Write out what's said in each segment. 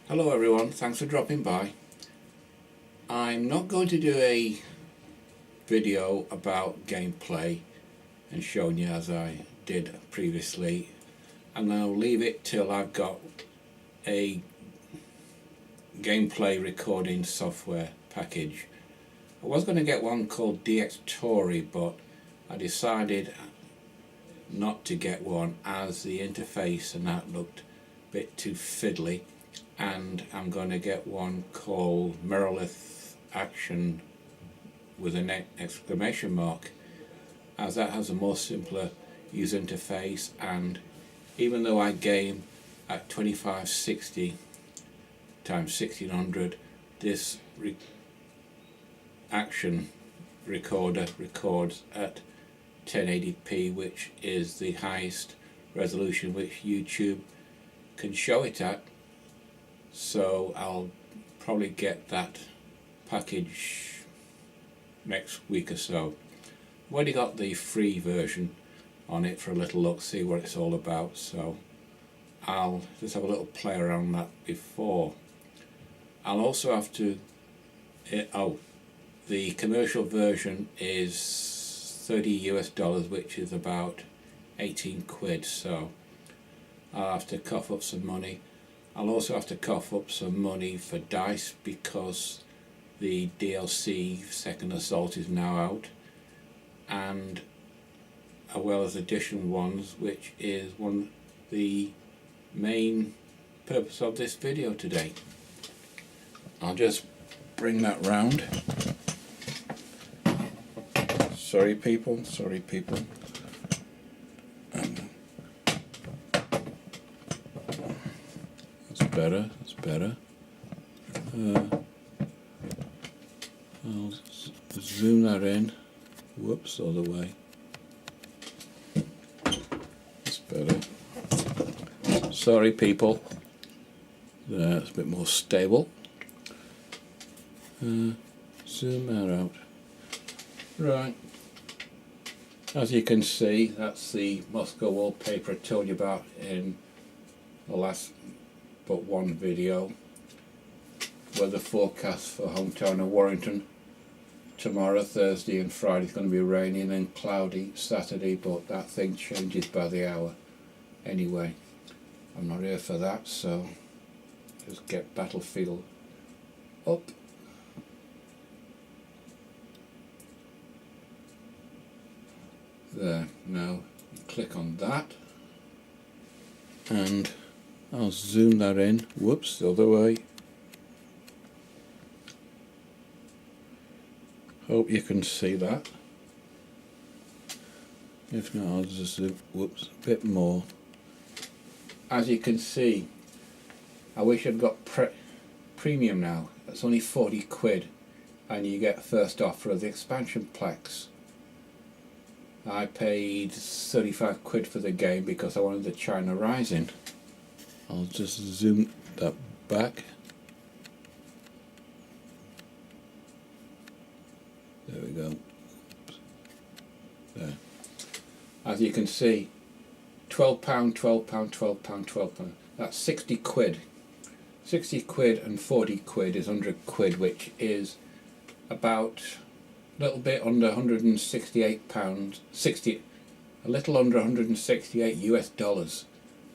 Hello everyone, thanks for dropping by. I'm not going to do a video about gameplay and showing you as I did previously. I'm going to leave it till I've got a gameplay recording software package. I was going to get one called DxTory, but I decided not to get one as the interface and that looked a bit too fiddly. And I'm going to get one called Merilith Action with an exclamation mark, as that has a more simpler user interface, and even though I game at 2560 times 1600, this action recorder records at 1080p, which is the highest resolution which YouTube can show it at. So I'll probably get that package next week or so. I've already got the free version on it for a little look, see what it's all about, so I'll just have a little play around that before. I'll also have to, the commercial version is $30 US, which is about 18 quid, so I'll have to cough up some money. I'll also have to cough up some money for dice because the DLC Second Assault is now out, and as well as additional ones, which is the main purpose of this video today. I'll just bring that round. Sorry people. That's better. I'll zoom that in. Whoops, other way. That's better. Sorry people. That's a bit more stable. Zoom that out. Right. As you can see, that's the Moscow wallpaper I told you about in the last but one video. Weather forecast for hometown of Warrington. Tomorrow, Thursday and Friday is going to be rainy and then cloudy Saturday, but that thing changes by the hour. Anyway, I'm not here for that, so just get Battlefield up. There, now click on that and I'll zoom that in. Whoops, the other way. Hope you can see that. If not, I'll just zoom, whoops, a bit more. As you can see, I wish I'd got premium now. It's only 40 quid and you get first offer of the expansion packs. I paid 35 quid for the game because I wanted the China Rising. I'll just zoom that back. There we go. There. As you can see, £12, £12, £12, £12. That's 60 quid. 60 quid and 40 quid is 100 quid, which is about a little bit under £168, a little under 168 US dollars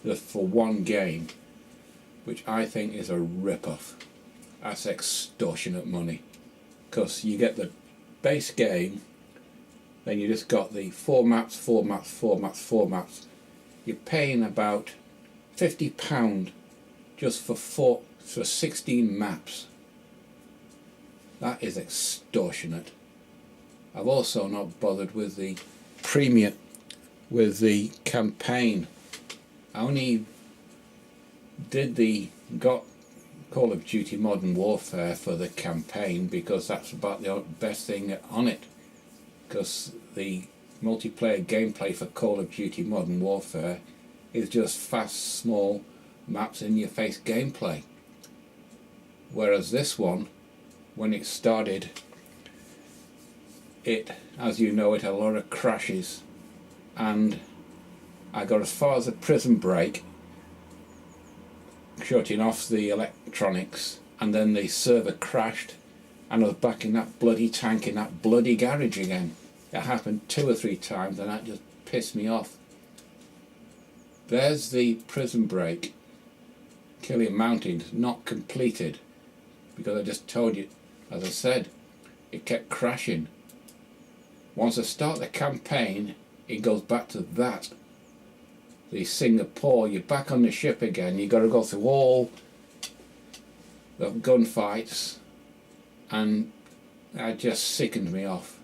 just for one game, which I think is a rip-off. That's extortionate money, because you get the base game, then you just got the four maps. You're paying about £50 just for 16 maps. That is extortionate. I've also not bothered with the premium, with the campaign. I only got Call of Duty Modern Warfare for the campaign because that's about the best thing on it, because the multiplayer gameplay for Call of Duty Modern Warfare is just fast, small maps in your face gameplay, whereas this one, when it started, it, as you know, it had a lot of crashes, and I got as far as the prison break shutting off the electronics, and then the server crashed, and I was back in that bloody tank in that bloody garage again. It happened 2 or 3 times, and that just pissed me off. There's the prison break. Killing Mountains, not completed, because I just told you, as I said, it kept crashing. Once I start the campaign, it goes back to that. The Singapore, you're back on the ship again, you've got to go through all the gunfights, and that just sickened me off.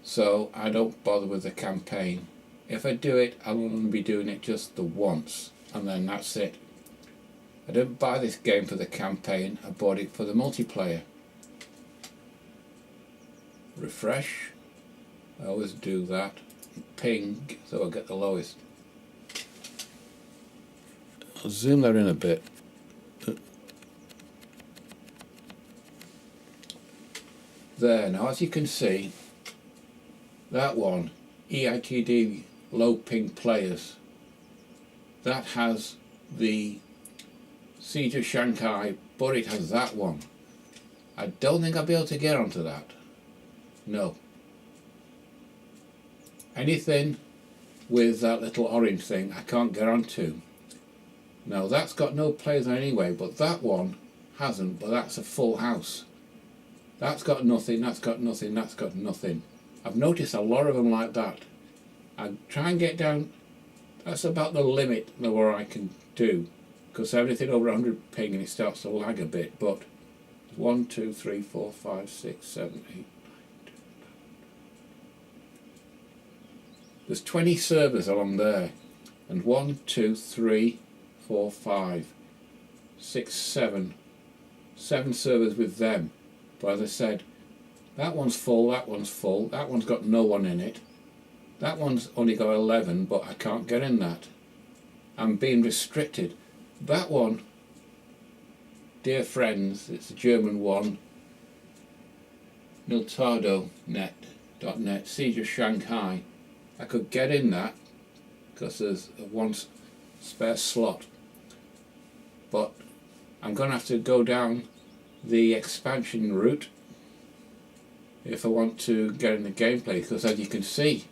So I don't bother with the campaign. If I do it, I'll only be doing it just the once, and then that's it. I didn't buy this game for the campaign, I bought it for the multiplayer. Refresh, I always do that. Ping, so I get the lowest. I'll zoom that in a bit. There, now as you can see, that one, EITD low ping players, that has the Siege of Shanghai, but it has that one. I don't think I'll be able to get onto that. No. Anything with that little orange thing I can't get onto. Now that's got no players on anyway, but that one hasn't, but that's a full house. That's got nothing, that's got nothing, that's got nothing. I've noticed a lot of them like that. I try and get down, that's about the limit of where I can do, because everything over 100 ping and it starts to lag a bit, but 1, 2, 3, 4, 5, 6, 7, 8. There's 20 servers along there, and 1, 2, 3, 4, 5, 6, 7 servers with them. But as I said, that one's full, that one's full, that one's got no one in it, that one's only got 11, but I can't get in that. I'm being restricted. That one, dear friends, it's a German one, miltardo.net, Siege of Shanghai. I could get in that because there's one spare slot, but I'm going to have to go down the expansion route if I want to get in the gameplay, because as you can see,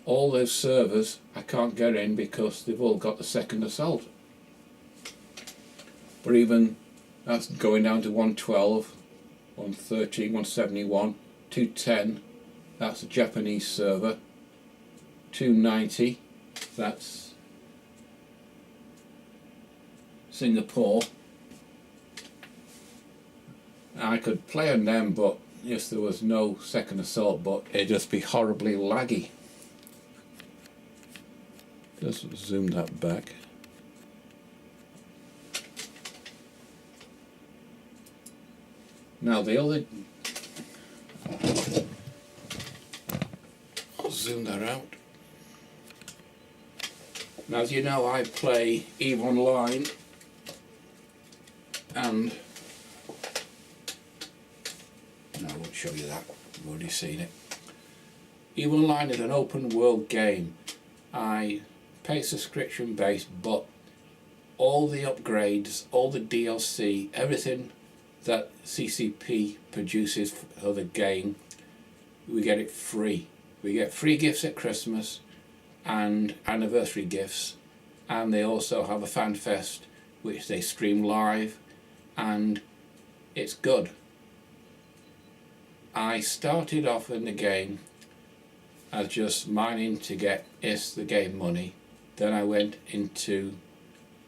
all those servers I can't get in because they've all got the second assault. But even that's going down to 112, 113, 171, 210. That's a Japanese server. 290, that's Singapore. I could play on them, but if there was no second assault, but it'd just be horribly laggy. Just zoom that back. Now the other, I'll zoom that out. Now as you know, I play EVE Online, and no, I won't show you that, you've already seen it. EVE Online is an open world game. I pay subscription based, but all the upgrades, all the DLC, everything that CCP produces for the game, we get it free. We get free gifts at Christmas and anniversary gifts, and they also have a fan fest which they stream live, and it's good. I started off in the game as just mining to get the game money. Then I went into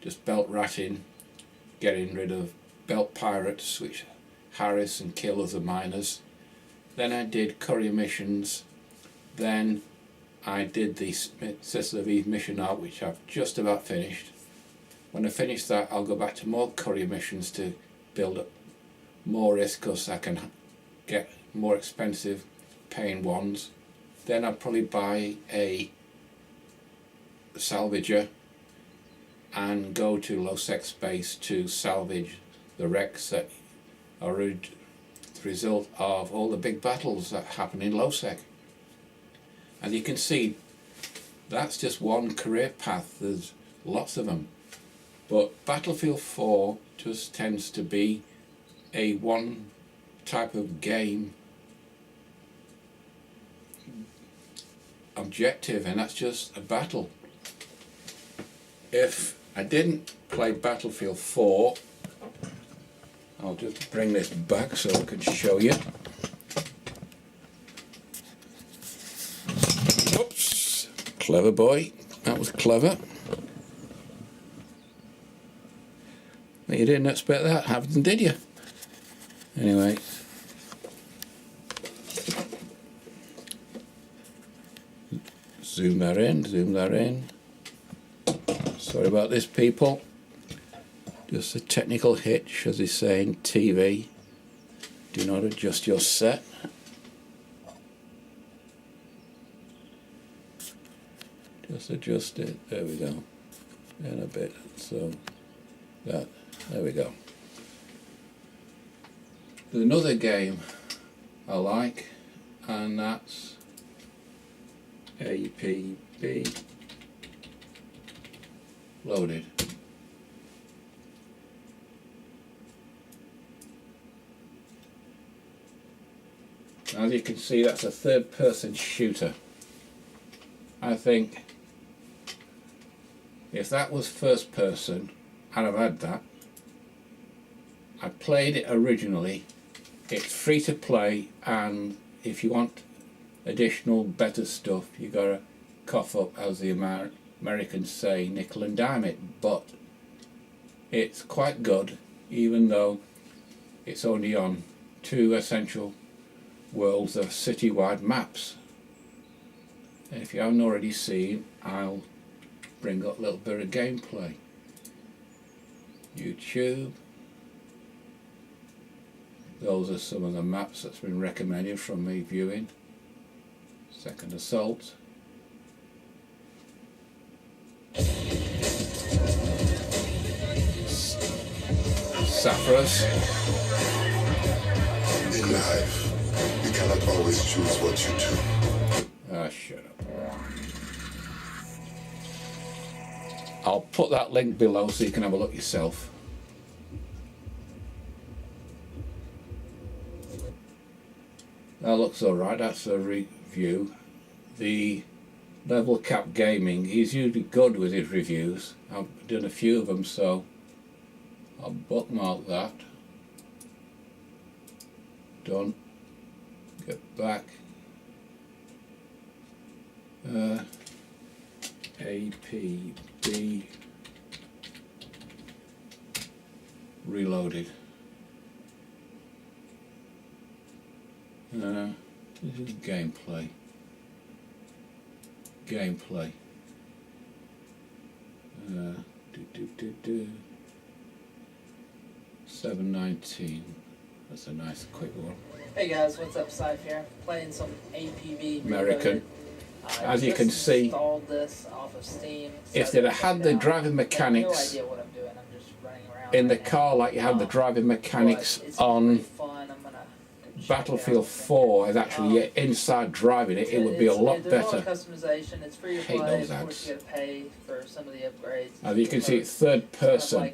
just belt ratting, getting rid of belt pirates which harass and kill other miners. Then I did courier missions. Then I did the Cecil of Eve mission arc, which I've just about finished. When I finish that, I'll go back to more courier missions to build up more risk, because I can get more expensive paying ones. Then I'll probably buy a salvager and go to low-sec space to salvage the wrecks that are the result of all the big battles that happen in low-sec. As you can see, that's just one career path. There's lots of them. But Battlefield 4 just tends to be a one type of game objective, and that's just a battle. If I didn't play Battlefield 4, I'll just bring this back so I can show you. Oops, clever boy, that was clever. You didn't expect that, happened, did you? Anyway. Zoom that in, zoom that in. Sorry about this, people. Just a technical hitch, as they say in TV. Do not adjust your set. Just adjust it. There we go. In a bit. So that. There we go. There's another game I like, and that's APB loaded. As you can see, that's a third-person shooter. I think if that was first person, and I've had that, I played it originally. It's free to play, and if you want additional better stuff, you gotta cough up, as the Americans say, nickel and dime it. But it's quite good, even though it's only on 2 essential worlds of citywide maps. And if you haven't already seen, I'll bring up a little bit of gameplay. YouTube. Those are some of the maps that's been recommended from me viewing. Second Assault. Sapphiros. In life, you cannot always choose what you do. Ah, shut up. I'll put that link below so you can have a look yourself. That looks alright, that's a review. The Level Cap Gaming, he's usually good with his reviews. I've done a few of them, so I'll bookmark that. Done. Get back. APB Reloaded. This is gameplay. Gameplay. 719. That's a nice quick one. Hey guys, what's up? Scythe here, playing some APB American. As you can see, installed this off of Steam. if they'd have had the driving mechanics no idea what I'm doing. I'm just running around in the right car like you have the driving mechanics on Battlefield 4 is actually inside driving it, it would be a lot better. Customization. It's free to Hate play. those Of ads. course, you gotta pay for some of the upgrades. As you can see, it's third person.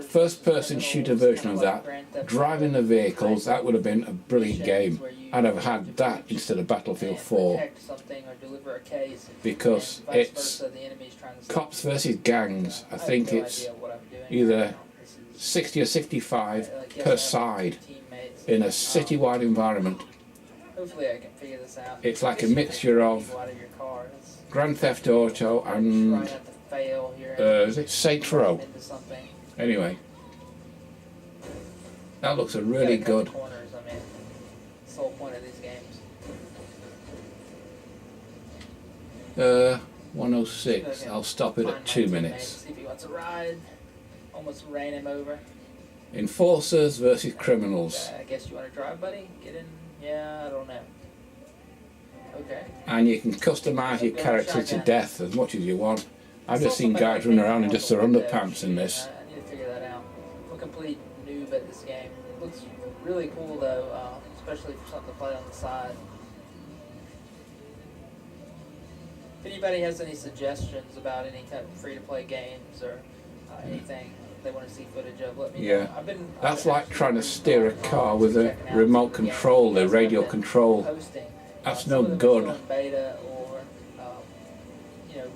First person shooter version of that. Driving the vehicles, that would have been a brilliant game. I'd have had that instead of Battlefield 4. Because it's cops versus gangs. I think it's either 60 or 65 per side in a citywide environment. Hopefully I can figure this out. It's like a mixture of Grand Theft Auto and is it Saints Row? Anyway, that looks a really good. Corners, I mean, it's the whole point of these games. 106. I'll stop it at 2 minutes. See if he wants a ride. Almost ran him over. Enforcers versus criminals. I guess you want to drive, buddy? Get in. Yeah, I don't know. Okay. And you can customise your character to death as much as you want. I've just seen guys run around in just their underpants in this. I need to figure that out. I'm a complete noob at this game. It looks really cool though, especially for something to play on the side. If anybody has any suggestions about any type of free-to-play games or anything they want to see footage of, let me know. Yeah. That's like trying to steer a car with a checking out remote some of the control, games the you guys radio have been control. posting. That's Some no of them are good. still in beta or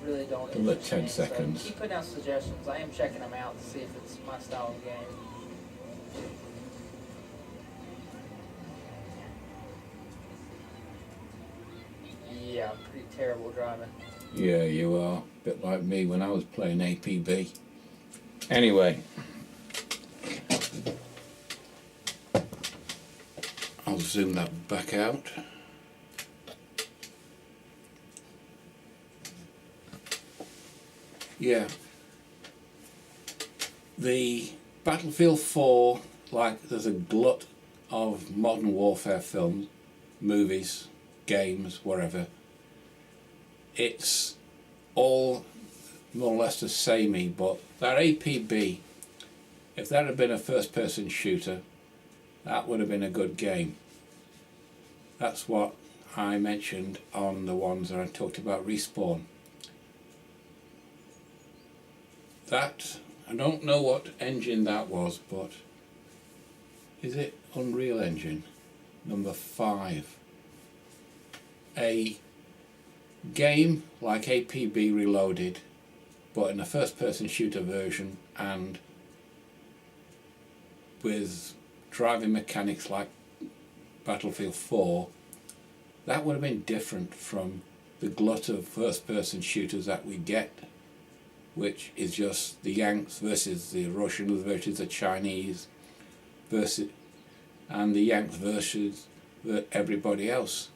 really don't Another interest 10 me. seconds. So keep putting out suggestions. I am checking them out to see if it's my style of game. Yeah, I'm pretty terrible driving. Yeah, you are. A bit like me when I was playing APB. Anyway. I'll zoom that back out. Yeah. The Battlefield 4, like there's a glut of modern warfare films, movies, games, whatever. It's all more or less the samey, but that APB, if that had been a first person shooter, that would have been a good game. That's what I mentioned on the ones that I talked about Respawn. That, I don't know what engine that was, but is it Unreal Engine number 5? A game like APB Reloaded, but in a first person shooter version and with driving mechanics like Battlefield 4, that would have been different from the glut of first person shooters that we get, which is just the Yanks versus the Russians versus the Chinese versus, and the Yanks versus everybody else.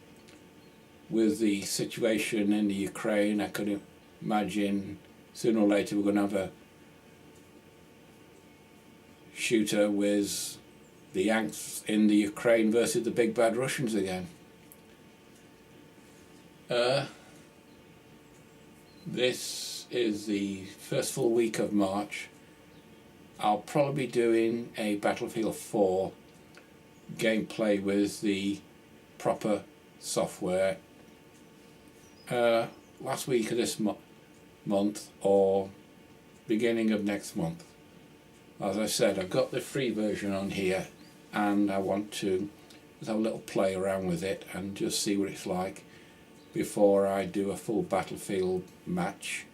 With the situation in the Ukraine, I could imagine sooner or later we're going to have a shooter with the Yanks in the Ukraine versus the big bad Russians again. This is the first full week of March. I'll probably be doing a Battlefield 4 gameplay with the proper software last week of this month or beginning of next month. As I said, I've got the free version on here and I want to just have a little play around with it and just see what it's like before I do a full Battlefield match.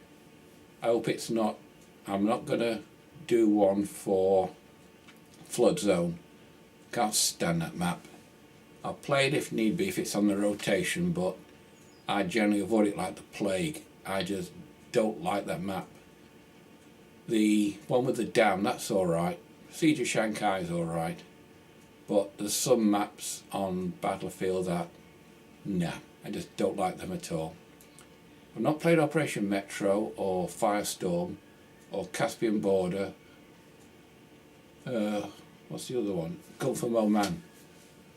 I hope it's not, I'm not going to do one for Flood Zone. Can't stand that map. I'll play it if need be, if it's on the rotation, but I generally avoid it like the plague. I just don't like that map. The one with the dam, that's alright. Siege of Shanghai is alright. But there's some maps on Battlefield that, nah, I just don't like them at all. I've not played Operation Metro or Firestorm or Caspian Border. What's the other one? Gulf of Oman.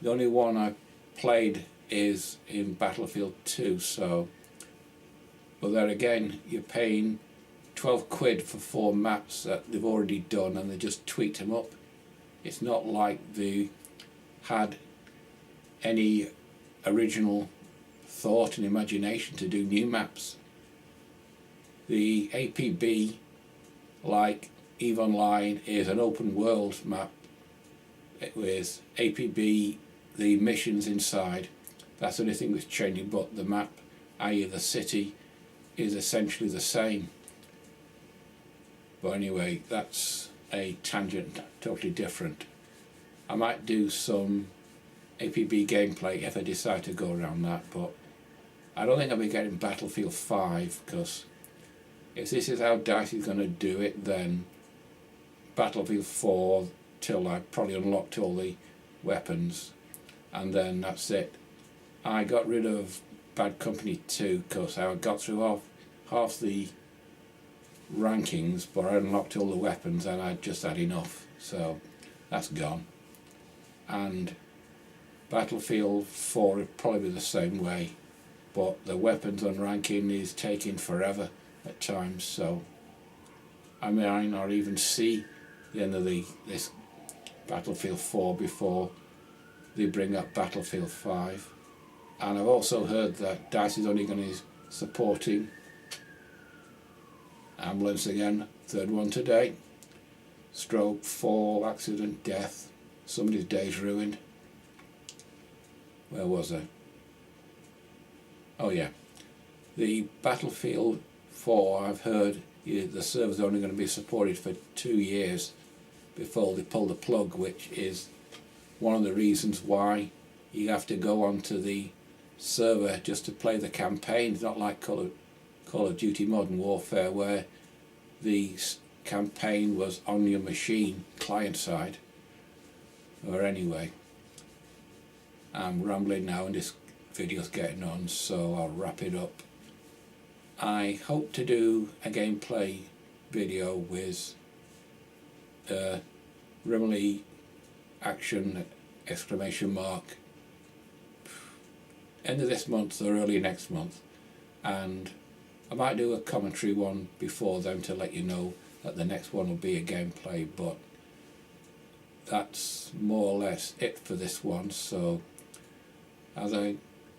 The only one I played is in Battlefield 2, so, but there again, you're paying 12 quid for 4 maps that they've already done and they just tweaked them up. It's not like they had any original thought and imagination to do new maps. The APB, like EVE Online, is an open world map with APB, the missions inside. That's the only thing that's changing, but the map, i.e. the city, is essentially the same. But anyway, that's a tangent, totally different. I might do some APB gameplay if I decide to go around that, but I don't think I'll be getting Battlefield 5, because if this is how DICE is going to do it, then Battlefield 4 till I probably unlocked all the weapons, and then that's it. I got rid of Bad Company 2 because I got through half the rankings, but I unlocked all the weapons and I just had enough, so that's gone. And Battlefield 4 would probably be the same way, but the weapons on ranking is taking forever at times, so I might not even see the end of this Battlefield 4 before they bring up Battlefield 5. And I've also heard that DICE is only going to supporting. Ambulance again, third one today. Stroke, fall, accident, death. Somebody's day's ruined. Where was I? Oh yeah. The Battlefield 4, I've heard the server's only going to be supported for 2 years before they pull the plug, which is one of the reasons why you have to go onto the server just to play the campaign. It's not like Call of Duty Modern Warfare where the campaign was on your machine, client side. Or anyway, I'm rambling now and this video's getting on, so I'll wrap it up. I hope to do a gameplay video with Rimley action exclamation mark end of this month or early next month, and I might do a commentary one before then to let you know that the next one will be a gameplay, but that's more or less it for this one. So as I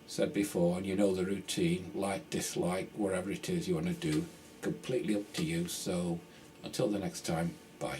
said before, and you know the routine, like, dislike, whatever it is you want to do, completely up to you. So until the next time, bye.